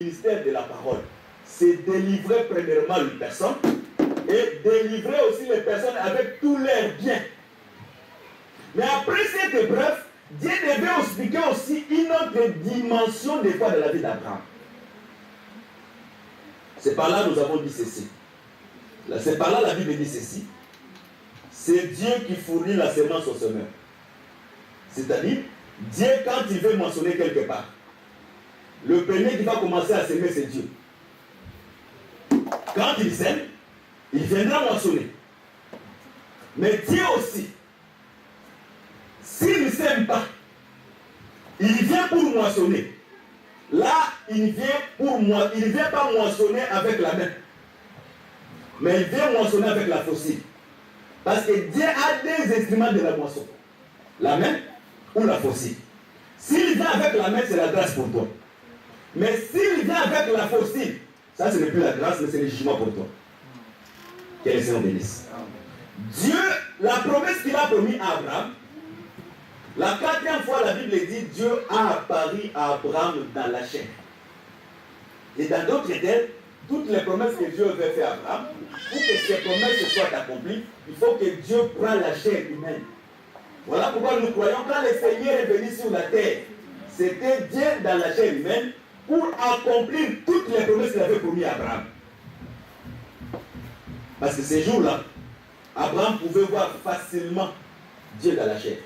ministère de la parole, c'est délivrer premièrement une personne et délivrer aussi les personnes avec tous leurs biens. Mais après cette épreuve, Dieu devait expliquer aussi une autre dimension des fois de la vie d'Abraham. C'est par là que nous avons dit ceci. C'est par là la Bible dit ceci. C'est Dieu qui fournit la semence au semeur. C'est-à-dire, Dieu, quand il veut moissonner quelque part, le premier qui va commencer à s'aimer, c'est Dieu. Quand il sème, il viendra moissonner. Mais Dieu aussi, s'il ne sème pas, il vient pour moissonner. Là, il ne vient pas moissonner avec la main. Mais il vient moissonner avec la faucille. Parce que Dieu a des instruments de la moisson. La main ou la faucille. S'il vient avec la main, c'est la grâce pour toi. Mais s'il vient avec la faucille, ça ce n'est plus la grâce, mais c'est le jugement pour toi. Que le Seigneur bénisse. Dieu, la promesse qu'il a promis à Abraham, la 4e fois la Bible dit, Dieu a apparu à Abraham dans la chair. Et dans d'autres termes, toutes les promesses que Dieu veut faire à Abraham, pour que ces promesses soient accomplies, il faut que Dieu prenne la chair humaine. Voilà pourquoi nous croyons quand le Seigneur est venu sur la terre, c'était Dieu dans la chair humaine pour accomplir toutes les promesses qu'il avait promis à Abraham. Parce que ces jours-là, Abraham pouvait voir facilement Dieu dans la chair.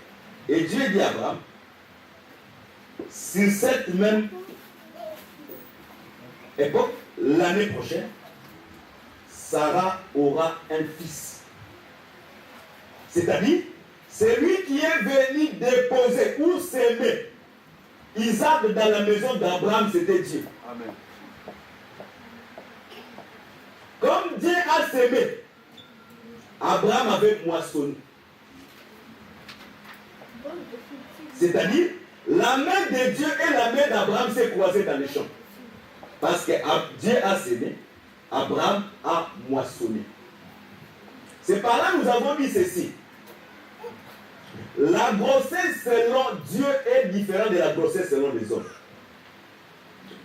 Et Dieu dit à Abraham, sur cette même époque, l'année prochaine, Sarah aura un fils. C'est-à-dire, c'est lui qui est venu déposer ou s'aimer Isaac dans la maison d'Abraham, c'était Dieu. Amen. Comme Dieu a sémé, Abraham avait moissonné. C'est-à-dire, la main de Dieu et la main d'Abraham s'est croisée dans les champs. Parce que Dieu a sémé, Abraham a moissonné. C'est par là que nous avons dit ceci. La grossesse selon Dieu est différente de la grossesse selon les hommes.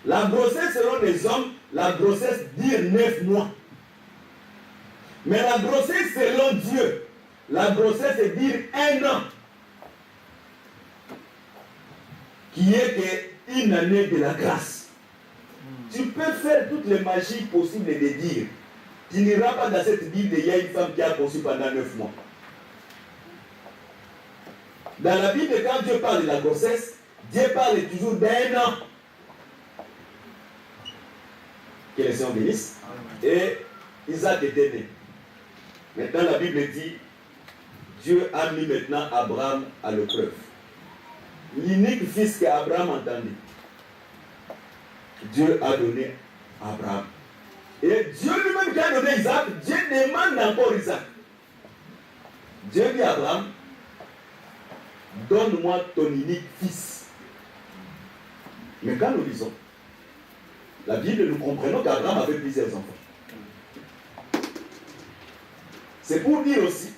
La grossesse selon les hommes, la grossesse dure 9 mois. Mais la grossesse selon Dieu, la grossesse dure 1 an. Qui est une année de la grâce. Tu peux faire toutes les magies possibles de dire. Tu n'iras pas dans cette Bible, il y a une femme qui a conçu pendant 9 mois. Dans la Bible, quand Dieu parle de la grossesse, Dieu parle toujours d'1 an. Que les Seigneur bénisse. Et Isaac était né. Maintenant, la Bible dit, Dieu a mis maintenant Abraham à l'épreuve. L'unique fils qu'Abraham entendait, Dieu a donné à Abraham. Et Dieu lui-même qui a donné Isaac, Dieu demande encore Isaac. Dieu dit à Abraham, donne-moi ton unique fils. Mais quand nous lisons la Bible, nous comprenons qu'Abraham avait plusieurs enfants. C'est pour dire aussi,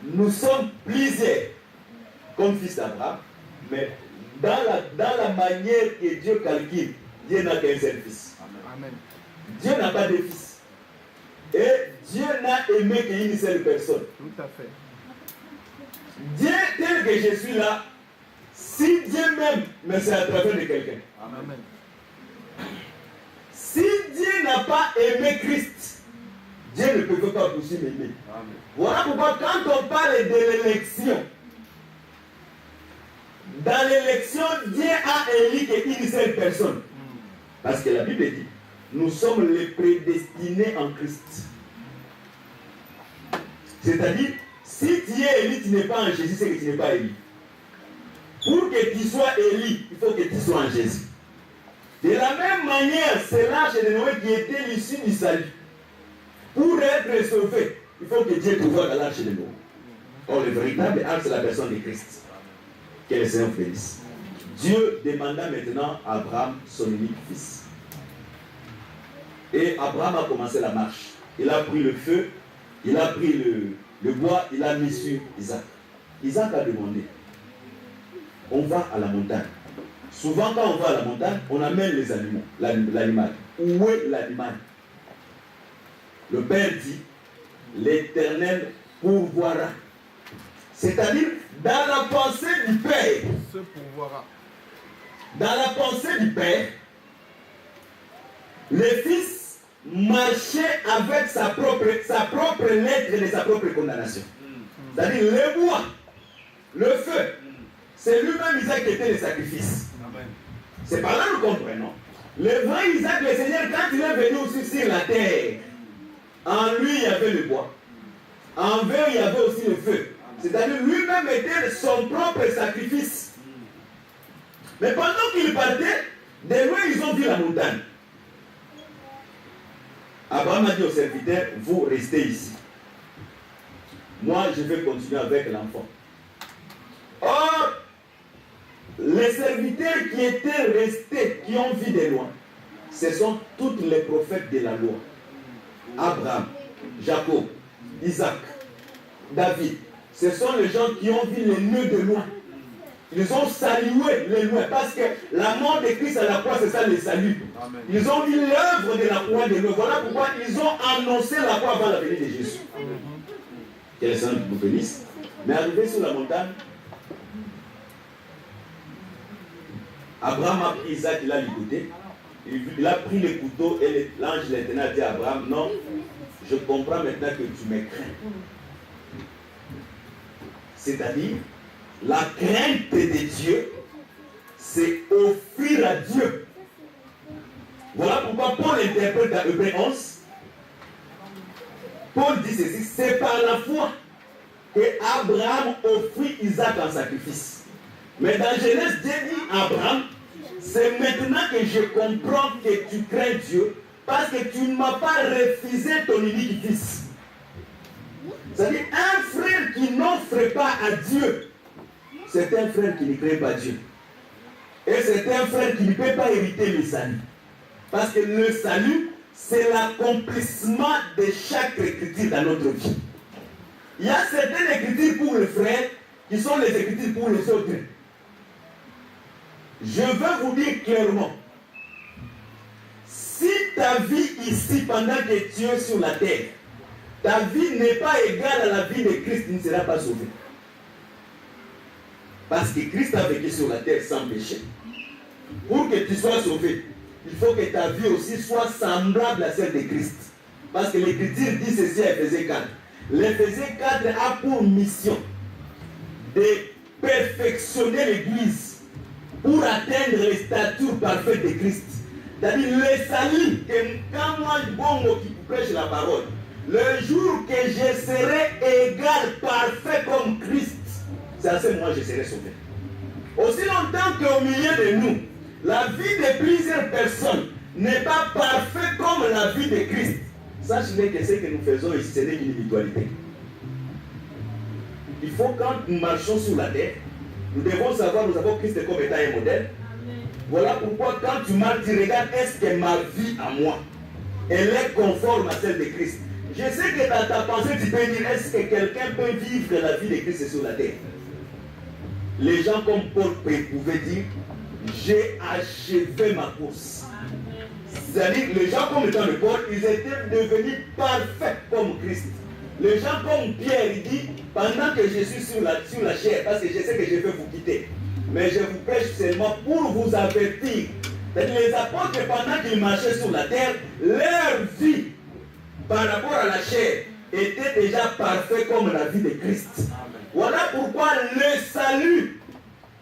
nous sommes plusieurs comme fils d'Abraham, mais dans la manière que Dieu calcule, Dieu n'a qu'un seul fils. Amen. Dieu n'a pas de fils. Et Dieu n'a aimé qu'une seule personne. Tout à fait. Dieu, tel que je suis là, si Dieu m'aime, mais c'est à travers de quelqu'un. Amen. Si Dieu n'a pas aimé Christ, Dieu ne peut pas aussi m'aimer. Voilà pourquoi quand on parle de l'élection, dans l'élection, Dieu a élu qu'une seule personne. Parce que la Bible dit, nous sommes les prédestinés en Christ. C'est-à-dire, si tu es élu, tu n'es pas en Jésus, c'est que tu n'es pas élu. Pour que tu sois élu, il faut que tu sois en Jésus. De la même manière, c'est l'arche de Noé qui était l'issue du salut. Pour être sauvé, il faut que Dieu te voie dans l'arche de Noé. Or, le véritable arche, c'est la personne de Christ. Que le Seigneur bénisse. Dieu demanda maintenant à Abraham son unique fils. Et Abraham a commencé la marche. Il a pris le feu, il a pris le bois, il a mis sur Isaac. Isaac a demandé, on va à la montagne. Souvent, quand on va à la montagne, on amène les animaux, l'animal. Où est l'animal? Le Père dit, l'Éternel pourvoira. C'est-à-dire, dans la pensée du Père, dans la pensée du Père, le Fils marchait avec sa propre lettre de sa propre condamnation. C'est-à-dire, le bois, le feu, c'est lui-même Isaac qui était le sacrifice. C'est par là que nous comprenons. Le vrai Isaac, le Seigneur, quand il est venu aussi sur la terre, en lui il y avait le bois. En verre il y avait aussi le feu. C'est-à-dire lui-même était son propre sacrifice. Mais pendant qu'il partait, de loin ils ont vu la montagne. Abraham a dit au serviteur, vous restez ici. Moi je vais continuer avec l'enfant. Or, les serviteurs qui étaient restés, qui ont vu de loin, ce sont tous les prophètes de la loi. Abraham, Jacob, Isaac, David. Ce sont les gens qui ont vu les nœuds de loin. Ils ont salué les loin parce que la mort de Christ à la croix, c'est ça le salut. Ils ont vu l'œuvre de la croix de loin. Voilà pourquoi ils ont annoncé la croix avant la venue de Jésus. Que les saints vous bénissent. Mais arrivé sur la montagne, Abraham a pris Isaac, il a ligoté. Il a pris le couteau et l'ange l'Éternel a dit à Abraham, non, je comprends maintenant que tu me crains. C'est-à-dire, la crainte de Dieu, c'est offrir à Dieu. Voilà pourquoi Paul interprète dans Hébreux 11. Paul dit ceci, c'est par la foi que Abraham offrit Isaac en sacrifice. Mais dans Genèse, Dieu dit à Abraham, c'est maintenant que je comprends que tu crains Dieu, parce que tu ne m'as pas refusé ton unique fils. C'est-à-dire, un frère qui n'offre pas à Dieu, c'est un frère qui ne craint pas Dieu. Et c'est un frère qui ne peut pas hériter le salut. Parce que le salut, c'est l'accomplissement de chaque écriture dans notre vie. Il y a certaines écritures pour les frères qui sont les écritures pour les autres. Je veux vous dire clairement, si ta vie ici, pendant que tu es sur la terre, ta vie n'est pas égale à la vie de Christ, tu ne seras pas sauvé. Parce que Christ a vécu sur la terre sans péché. Pour que tu sois sauvé, il faut que ta vie aussi soit semblable à celle de Christ. Parce que l'Écriture dit ceci à Éphésiens 4. L'Éphésiens 4 a pour mission de perfectionner l'Église pour atteindre les statuts parfaits de Christ. C'est-à-dire le salut, que quand moi, bon, qui prêche la parole, le jour que je serai égal, parfait comme Christ, c'est à ce moment je serai sauvé. Aussi longtemps qu'au milieu de nous, la vie de plusieurs personnes n'est pas parfaite comme la vie de Christ, sachez que ce que nous faisons ici, ce n'est qu'une individualité. Il faut, quand nous marchons sur la terre, nous devons savoir, nous avons Christ comme étant un modèle. Voilà pourquoi quand tu marches, tu regardes, est-ce que ma vie à moi, elle est conforme à celle de Christ. Je sais que dans ta pensée, tu peux dire, est-ce que quelqu'un peut vivre la vie de Christ sur la terre? Les gens comme Paul pouvaient dire, j'ai achevé ma course. C'est-à-dire, les gens comme étant de Paul, ils étaient devenus parfaits comme Christ. Les gens comme Pierre, il dit, pendant que je suis sur la chair, parce que je sais que je vais vous quitter, mais je vous prêche seulement pour vous avertir. Les apôtres, pendant qu'ils marchaient sur la terre, leur vie, par rapport à la chair, était déjà parfaite comme la vie de Christ. Voilà pourquoi le salut,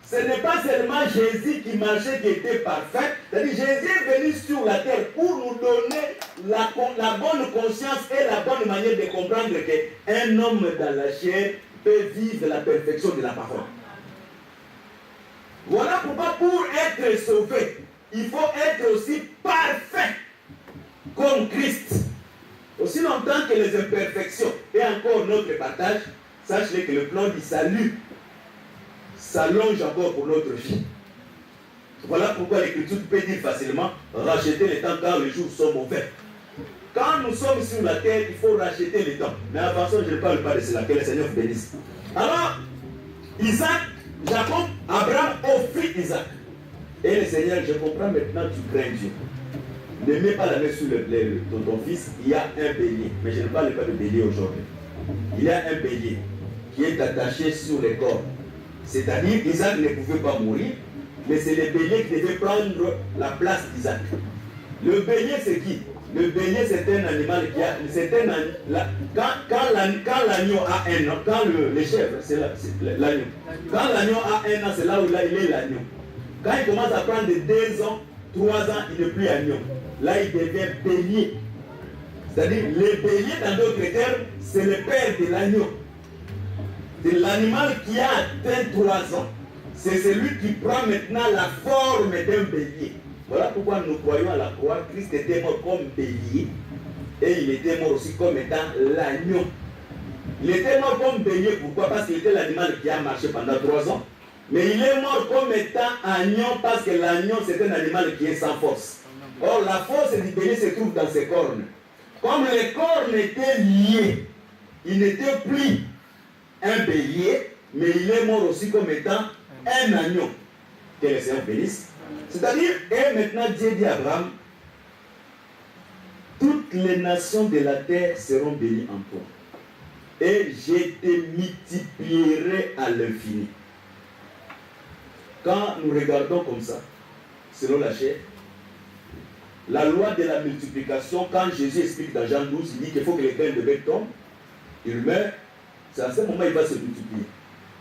ce n'est pas seulement Jésus qui marchait, qui était parfait. C'est-à-dire Jésus est venu sur la terre pour nous donner la bonne conscience et la bonne manière de comprendre qu'un homme dans la chair peut vivre la perfection de la parole. Voilà pourquoi pour être sauvé, il faut être aussi parfait comme Christ. Aussi longtemps que les imperfections et encore notre partage, sachez que le plan du salut s'allonge encore pour notre vie. Voilà pourquoi l'Écriture peut dire facilement racheter les temps car les jours sont mauvais. Quand nous sommes sur la terre, il faut racheter les temps. Mais avant ça, je ne parle pas de cela. Que le Seigneur vous bénisse. Alors, Isaac, Jacob, Abraham offrit Isaac. Et le Seigneur, je comprends maintenant, tu crains Dieu. Ne mets pas la main sur ton fils, il y a un bélier. Mais je ne parle pas de bélier aujourd'hui. Il y a un bélier qui est attaché sur les cordes. C'est-à-dire qu'Isaac ne pouvait pas mourir, mais c'est le bélier qui devait prendre la place d'Isaac. Le bélier, c'est qui? Le bélier, c'est un animal qui a... Quand l'agneau a un an, quand les chèvres, c'est l'agneau. Quand l'agneau a un an, c'est là où il est l'agneau. Quand il commence à prendre 2 ans, 3 ans, il n'est plus agneau. Là, il devient bélier. C'est-à-dire, le bélier, dans d'autres termes, c'est le père de l'agneau. C'est l'animal qui a atteint 3 ans. C'est celui qui prend maintenant la forme d'un bélier. Voilà pourquoi nous croyons à la croix. Christ était mort comme bélier. Et il était mort aussi comme étant l'agneau. Il était mort comme bélier. Pourquoi? Parce qu'il était l'animal qui a marché pendant 3 ans. Mais il est mort comme étant agneau parce que l'agneau, c'est un animal qui est sans force. Or, la force du bélier se trouve dans ses cornes. Comme les cornes étaient liées, il n'était plus un bélier, mais il est mort aussi comme étant un agneau. Que le Seigneur bénisse. C'est-à-dire, et maintenant Dieu dit à Abraham, toutes les nations de la terre seront bénies en toi. Et je te multiplierai à l'infini. Quand nous regardons comme ça, selon la chair, la loi de la multiplication, quand Jésus explique dans Jean 12, il dit qu'il faut que les graines de blé tombent, il meurt, c'est à ce moment il va se multiplier.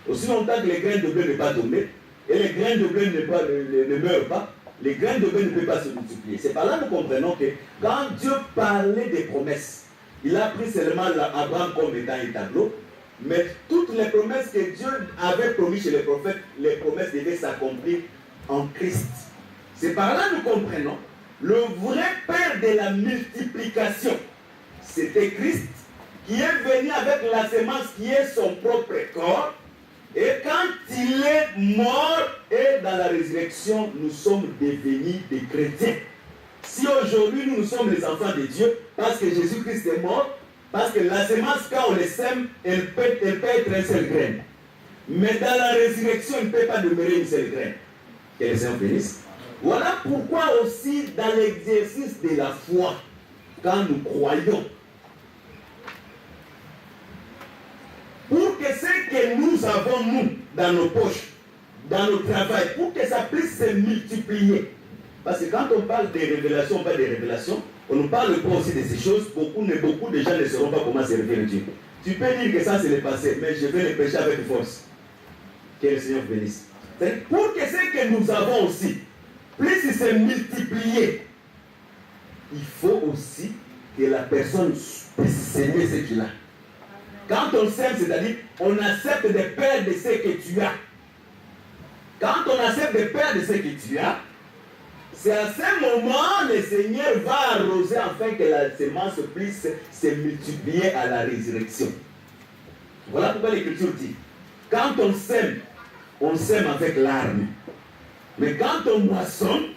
Aussi longtemps que les graines de blé ne pas tomber, et les graines de blé ne meurent pas, les graines de blé ne peuvent pas se multiplier. C'est par là que nous comprenons que quand Dieu parlait des promesses, il a pris seulement Abraham comme étant un tableau, mais toutes les promesses que Dieu avait promis chez les prophètes, les promesses devaient s'accomplir en Christ. C'est par là que nous comprenons le vrai père de la multiplication. C'était Christ qui est venu avec la semence qui est son propre corps. Et quand il est mort et dans la résurrection, nous sommes devenus des chrétiens. Si aujourd'hui nous sommes les enfants de Dieu, parce que Jésus-Christ est mort, parce que la semence, quand on les sème, elle peut être une seule graine. Mais dans la résurrection, elle ne peut pas demeurer une seule graine. Que les Seigneur bénisse. Voilà pourquoi aussi dans l'exercice de la foi, quand nous croyons, pour que ce que nous avons, nous, dans nos poches, dans nos travail, pour que ça puisse se multiplier. Parce que quand on parle des révélations, on parle des révélations, on ne parle pas aussi de ces choses, beaucoup de gens ne sauront pas comment servir Dieu. Tu peux dire que ça c'est le passé, mais je vais le prêcher avec force. Que le Seigneur bénisse. Pour que ce que nous avons aussi, plus il s'est multiplié, il faut aussi que la personne puisse s'aimer ce qu'il a. Quand on s'aime, c'est-à-dire, on accepte de perdre ce que tu as. Quand on accepte de perdre ce que tu as, c'est à ce moment que le Seigneur va arroser afin que la semence puisse se multiplier à la résurrection. Voilà pourquoi l'Écriture dit, quand on sème avec larmes. Mais quand on moissonne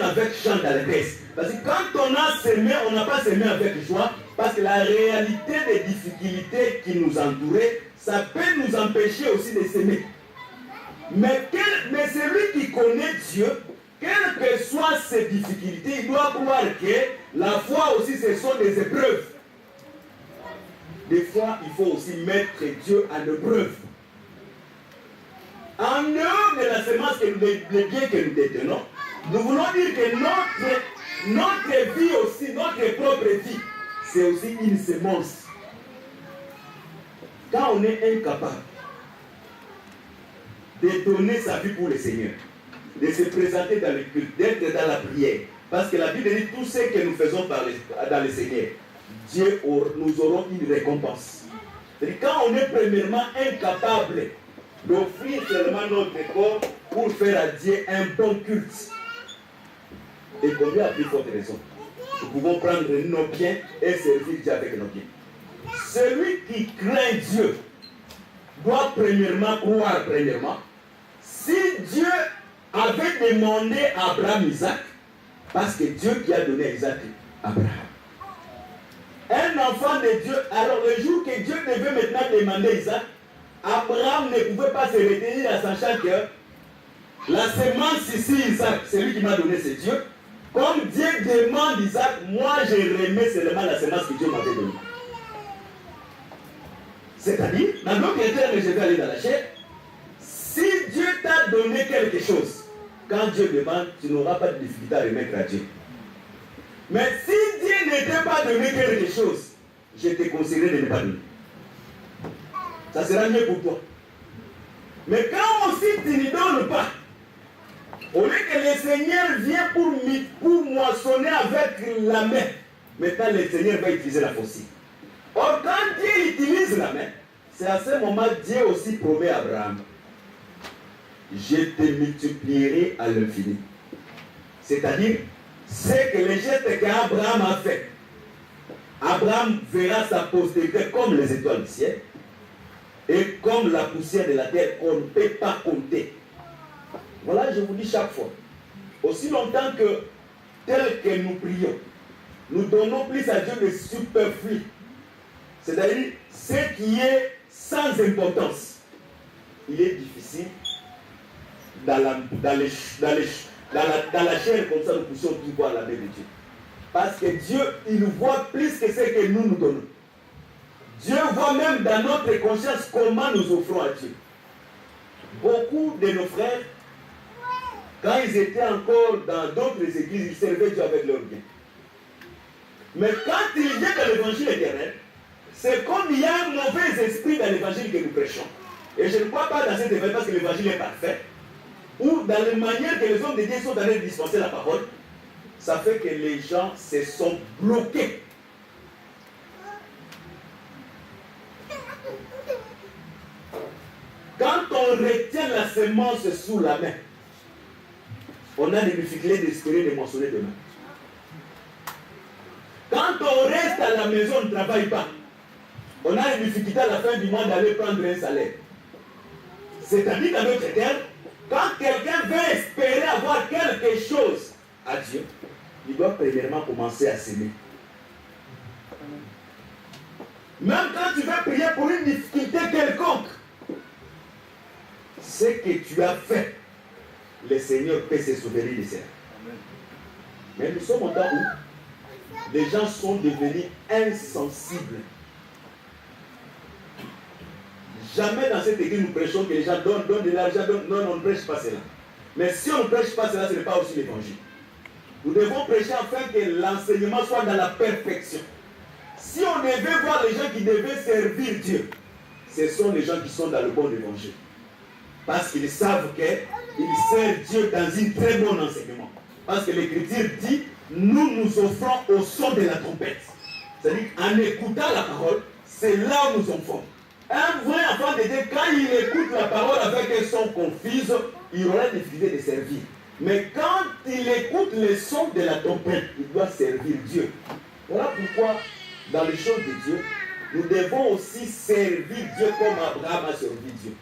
avec chant d'allégresse. Parce que quand on a semé, on n'a pas semé avec joie, parce que la réalité des difficultés qui nous entouraient, ça peut nous empêcher aussi de s'aimer. Mais celui qui connaît Dieu, quelles que soient ses difficultés, il doit croire que la foi aussi, ce sont des épreuves. Des fois, il faut aussi mettre Dieu en épreuve. En dehors de la semence, le bien que nous détenons, nous voulons dire que notre vie aussi, notre propre vie, c'est aussi une semence. Quand on est incapable de donner sa vie pour le Seigneur, de se présenter dans le culte, d'être dans la prière, parce que la Bible dit tout ce que nous faisons dans le Seigneur, Dieu, nous aurons une récompense. Quand on est premièrement incapable d'offrir seulement notre corps pour faire à Dieu un bon culte, et combien a plus forte raison, nous pouvons prendre nos biens et servir Dieu avec nos biens. Celui qui craint Dieu doit premièrement croire si Dieu avait demandé à Abraham Isaac, parce que Dieu qui a donné à Isaac Abraham. Un enfant de Dieu, alors le jour que Dieu devait maintenant demander Isaac, Abraham ne pouvait pas se retenir à sachant que La semence ici, Isaac, c'est lui qui m'a donné, c'est Dieu. Comme Dieu demande Isaac, moi je remets seulement la semence que Dieu m'avait donnée. C'est-à-dire, dans d'autres termes, je vais aller dans la chair. Si Dieu t'a donné quelque chose, quand Dieu demande, tu n'auras pas de difficulté à remettre à Dieu. Mais si Dieu ne t'a pas donné quelque chose, je te conseillerais de ne pas donner. Ça sera mieux pour toi. Mais quand aussi tu ne donnes pas, au lieu que le Seigneur vient pour moissonner avec la main, maintenant le Seigneur va utiliser la faucille. Or, quand Dieu utilise la main, c'est à ce moment Dieu aussi promet à Abraham, je te multiplierai à l'infini. C'est-à-dire, c'est que le geste qu'Abraham a fait, Abraham verra sa postérité comme les étoiles du ciel et comme la poussière de la terre qu'on ne peut pas compter. Voilà, je vous dis chaque fois. Aussi longtemps que, tel que nous prions, nous donnons plus à Dieu le superflu. C'est-à-dire, ce qui est sans importance. Il est difficile dans la chair comme ça, nous puissions tout voir la main de Dieu. Parce que Dieu, il voit plus que ce que nous donnons. Dieu voit même dans notre conscience comment nous offrons à Dieu. Beaucoup de nos frères, quand ils étaient encore dans d'autres églises, ils servaient Dieu avec leurs biens. Mais quand ils viennent dans l'évangile éternel, c'est comme il y a un mauvais esprit dans l'évangile que nous prêchons. Et je ne crois pas dans cet évangile parce que l'évangile est parfait, ou dans la manière que les hommes de Dieu sont en train de dispenser la parole, ça fait que les gens se sont bloqués. Quand on retient la semence sous la main, on a des difficultés d'espérer de moissonner demain. Quand on reste à la maison, on ne travaille pas. On a des difficultés à la fin du mois d'aller prendre un salaire. C'est-à-dire qu'à notre terme, quand quelqu'un veut espérer avoir quelque chose à Dieu, il doit premièrement commencer à s'aimer. Même quand tu vas prier pour une difficulté quelconque, ce que tu as fait, le Seigneur peut se souvenir de cela. Mais nous sommes au temps où les gens sont devenus insensibles. Jamais dans cette église nous prêchons que les gens donnent de l'argent. Non, on ne prêche pas cela. Mais si on ne prêche pas cela, ce n'est pas aussi l'évangile. Nous devons prêcher afin que l'enseignement soit dans la perfection. Si on devait voir les gens qui devaient servir Dieu, ce sont les gens qui sont dans le bon évangile. Parce qu'ils savent qu'ils servent Dieu dans une très bonne enseignement. Parce que l'Écriture dit, nous nous offrons au son de la trompette. C'est-à-dire qu'en écoutant la parole, c'est là où nous sommes forts. Un vrai enfant de Dieu, quand il écoute la parole avec un son confus, il aura la difficulté de servir. Mais quand il écoute le son de la trompette, il doit servir Dieu. Voilà pourquoi, dans les choses de Dieu, nous devons aussi servir Dieu comme Abraham a servi Dieu.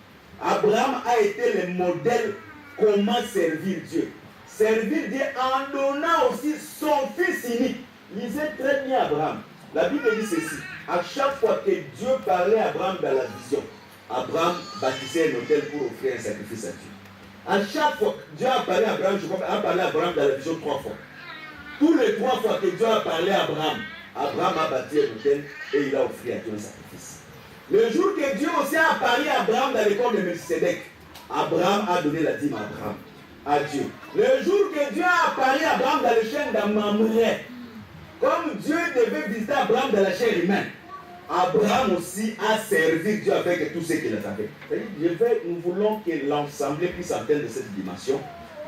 Abraham a été le modèle comment servir Dieu. Servir Dieu en donnant aussi son fils unique. Lisez très bien Abraham. La Bible dit ceci. À chaque fois que Dieu parlait à Abraham dans la vision, Abraham bâtissait un autel pour offrir un sacrifice à Dieu. À chaque fois que Dieu a parlé à Abraham, je crois qu'il a parlé à Abraham dans la vision 3 fois. Tous les 3 fois que Dieu a parlé à Abraham, Abraham a bâti un autel et il a offert à Dieu un sacrifice. Le jour que Dieu aussi a parlé à Abraham dans l'école de Melchisedec, Abraham a donné la dîme à Dieu. Le jour que Dieu a parlé à Abraham dans le chêne d'Amamré, comme Dieu devait visiter Abraham dans la chair humaine, Abraham aussi a servi Dieu avec tout ce qu'il avait. Nous voulons que l'ensemble puisse atteindre cette dimension.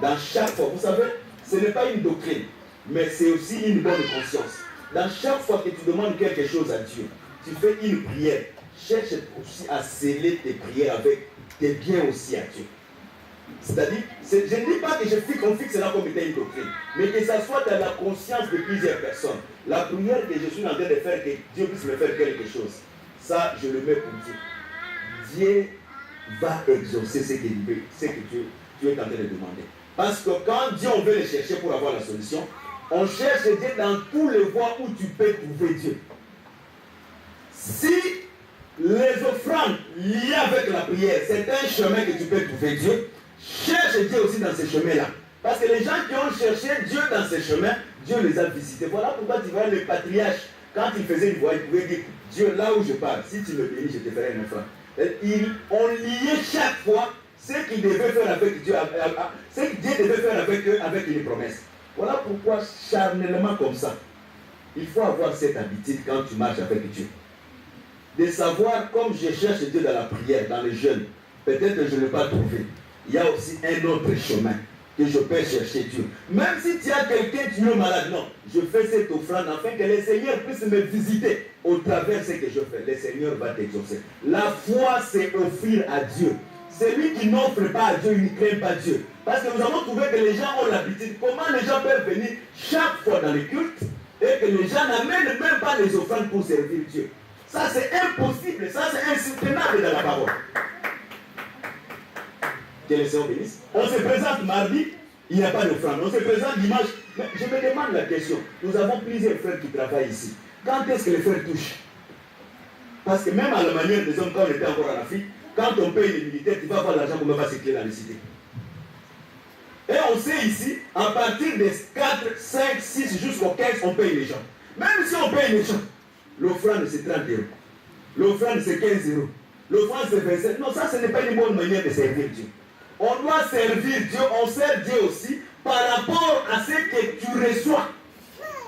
Dans chaque fois, vous savez, ce n'est pas une doctrine, mais c'est aussi une bonne conscience. Dans chaque fois que tu demandes quelque chose à Dieu, tu fais une prière, cherche aussi à sceller tes prières avec tes biens aussi à Dieu. C'est-à-dire, je ne dis pas que qu'on fixe cela comme étant une doctrine, mais que ça soit dans la conscience de plusieurs personnes. La prière que je suis en train de faire, que Dieu puisse me faire quelque chose, ça, je le mets pour Dieu. Dieu va exaucer ce que tu es en train de demander. Parce que quand Dieu, on veut le chercher pour avoir la solution, on cherche Dieu dans tous les voies où tu peux trouver Dieu. Si les offrandes liées avec la prière, c'est un chemin que tu peux trouver Dieu, cherche Dieu aussi dans ces chemins-là. Parce que les gens qui ont cherché Dieu dans ces chemins, Dieu les a visités. Voilà pourquoi tu vois les patriarches, quand ils faisaient une voix, ils pouvaient dire, Dieu, là où je parle, si tu me bénis, je te ferai une offrande. Ils ont lié chaque fois ce qu'ils devaient faire avec Dieu, ce que Dieu devait faire avec eux, avec une promesse. Voilà pourquoi, charnellement comme ça, il faut avoir cette habitude quand tu marches avec Dieu. De savoir, comme je cherche Dieu dans la prière, dans le jeûne, peut-être que je ne l'ai pas trouvé. Il y a aussi un autre chemin que je peux chercher Dieu. Même si tu as quelqu'un qui est malade, non, je fais cette offrande afin que le Seigneur puisse me visiter au travers de ce que je fais. Le Seigneur va t'exaucer. La foi, c'est offrir à Dieu. Celui qui n'offre pas à Dieu, il ne craint pas Dieu. Parce que nous avons trouvé que les gens ont l'habitude. Comment les gens peuvent venir chaque fois dans les cultes et que les gens n'amènent même pas les offrandes pour servir Dieu? Ça, c'est impossible. Ça, c'est insoutenable dans la parole. Que le Seigneur bénisse. On se présente mardi, il n'y a pas d'offrande. On se présente dimanche. Mais je me demande la question. Nous avons plusieurs frères qui travaillent ici. Quand est-ce que les frères touchent? Parce que même à la manière des hommes, quand on était encore en Afrique, quand on paye les militaires, tu vas avoir l'argent pour ne pas circuler dans les cités. Et on sait ici, à partir des 4, 5, 6 jusqu'au 15, on paye les gens. Même si on paye les gens, l'offrande c'est 30 euros. L'offrande c'est 15 euros. L'offrande c'est 27. Non, ça ce n'est pas une bonne manière de servir Dieu. On doit servir Dieu, on sert Dieu aussi par rapport à ce que tu reçois.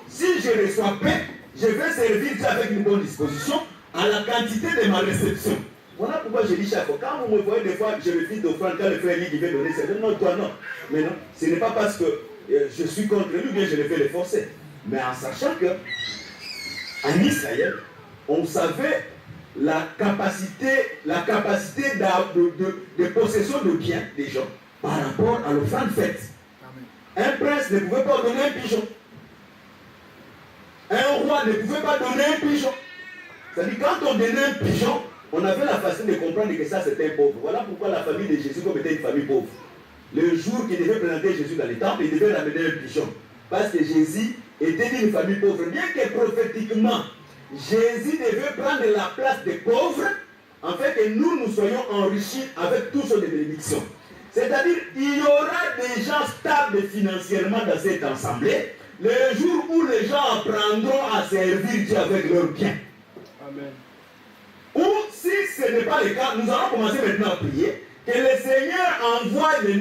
Si je reçois paix, je vais servir Dieu avec une bonne disposition à la quantité de ma réception. Voilà pourquoi je dis chaque fois, quand vous me voyez des fois, je refuse d'offrande, quand le frère dit qu'il veut donner, c'est non, toi non. Mais non, ce n'est pas parce que je suis contre lui, bien je le fais le forcer. Mais en sachant que, en Israël, on savait la capacité de possession de biens des gens par rapport à l'offrande faite. Un prince ne pouvait pas donner un pigeon. Un roi ne pouvait pas donner un pigeon. C'est-à-dire quand on donnait un pigeon, on avait la facilité de comprendre que ça c'était un pauvre. Voilà pourquoi la famille de Jésus, comme était une famille pauvre, le jour qu'il devait présenter Jésus dans les temples, il devait ramener un pigeon. Parce que Jésus était d'une famille pauvre. Bien que prophétiquement, Jésus devait prendre la place des pauvres, afin que nous soyons enrichis avec toutes sortes de bénédictions. C'est-à-dire, il y aura des gens stables financièrement dans cette assemblée, le jour où les gens apprendront à servir Dieu avec leurs biens. Amen. Ou si ce n'est pas le cas, nous allons commencer maintenant à prier, que le Seigneur envoie le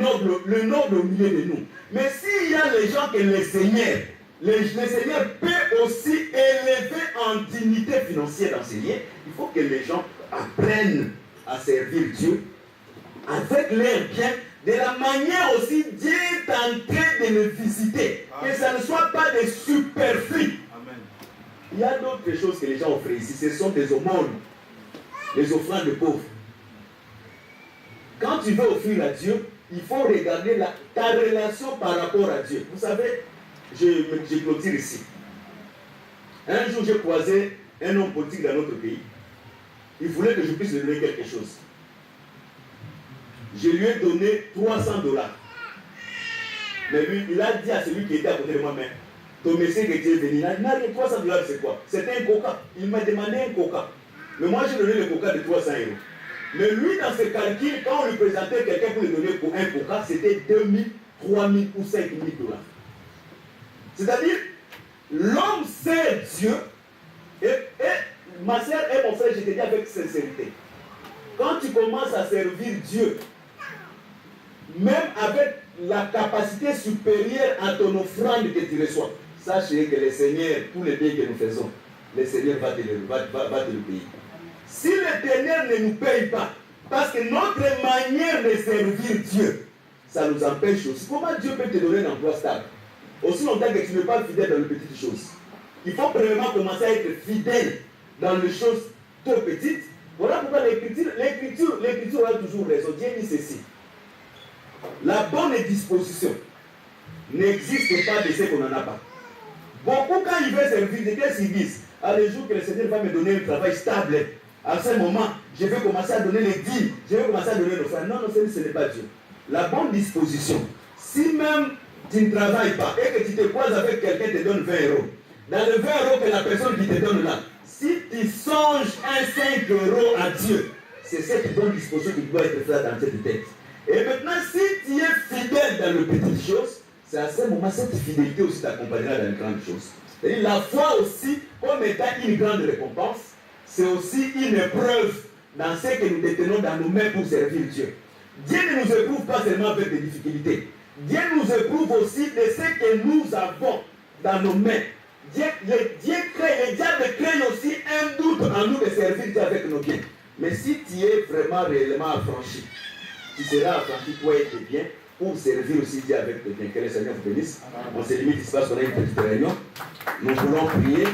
noble au milieu de nous. Mais s'il y a les gens que le Seigneur peut aussi élever en dignité financière dans ces liens, il faut que les gens apprennent à servir Dieu avec leurs biens, de la manière aussi Dieu est en train de le visiter. Amen. Que ça ne soit pas des superflus. Amen. Il y a d'autres choses que les gens offrent ici, ce sont des aumônes, les offrandes de pauvres. Quand tu veux offrir à Dieu, il faut regarder ta relation par rapport à Dieu. Vous savez, je clôture ici. Un jour, j'ai croisé un homme politique dans notre pays. Il voulait que je puisse lui donner quelque chose. Je lui ai donné $300. Mais lui, il a dit à celui qui était à côté de moi, mais ton messieurs que tu es venu, il a dit, $300 c'est quoi? C'était un coca. Il m'a demandé un coca. Mais moi, j'ai donné le coca de 300 €. Mais lui, dans ses calculs, quand on lui présentait quelqu'un pour lui donner pour un coca, c'était 2 000, 3 000 ou 5 000 $. C'est-à-dire, l'homme sert Dieu, et ma soeur et mon frère, je te dis avec sincérité, quand tu commences à servir Dieu, même avec la capacité supérieure à ton offrande que tu reçois, sachez que le Seigneur, tous les biens que nous faisons, le Seigneur va te le payer. Si l'Éternel ne nous paye pas, parce que notre manière de servir Dieu, ça nous empêche aussi. Comment Dieu peut te donner un emploi stable? Aussi longtemps que tu n'es pas fidèle dans les petites choses. Il faut premièrement commencer à être fidèle dans les choses trop petites. Voilà pourquoi l'écriture a toujours raison. Dieu dit ceci. La bonne disposition n'existe pas de ce qu'on n'en a pas. Beaucoup, quand ils veulent servir, qu'est-ce qu'ils disent? À le jour que le Seigneur va me donner un travail stable, à ce moment, je vais commencer à donner les dîmes, je vais commencer à donner l'offrande. Non, ce n'est pas Dieu. La bonne disposition, si même tu ne travailles pas et que tu te croises avec quelqu'un qui te donne 20 €, dans le 20 € que la personne qui te donne là, si tu songes un 5 € à Dieu, c'est cette bonne disposition qui doit être faite dans cette tête. Et maintenant, si tu es fidèle dans les petites choses, c'est à ce moment, cette fidélité aussi t'accompagnera dans les grandes choses. Et la foi aussi, comme étant une grande récompense, c'est aussi une épreuve dans ce que nous détenons dans nos mains pour servir Dieu. Dieu ne nous éprouve pas seulement avec des difficultés. Dieu nous éprouve aussi de ce que nous avons dans nos mains. Le diable crée aussi un doute en nous de servir Dieu avec nos biens. Mais si tu es vraiment réellement affranchi, tu seras affranchi toi et tes biens pour servir aussi Dieu avec tes biens. Que le Seigneur vous bénisse. On se limite ici parce qu'on a une petite réunion. Nous voulons prier.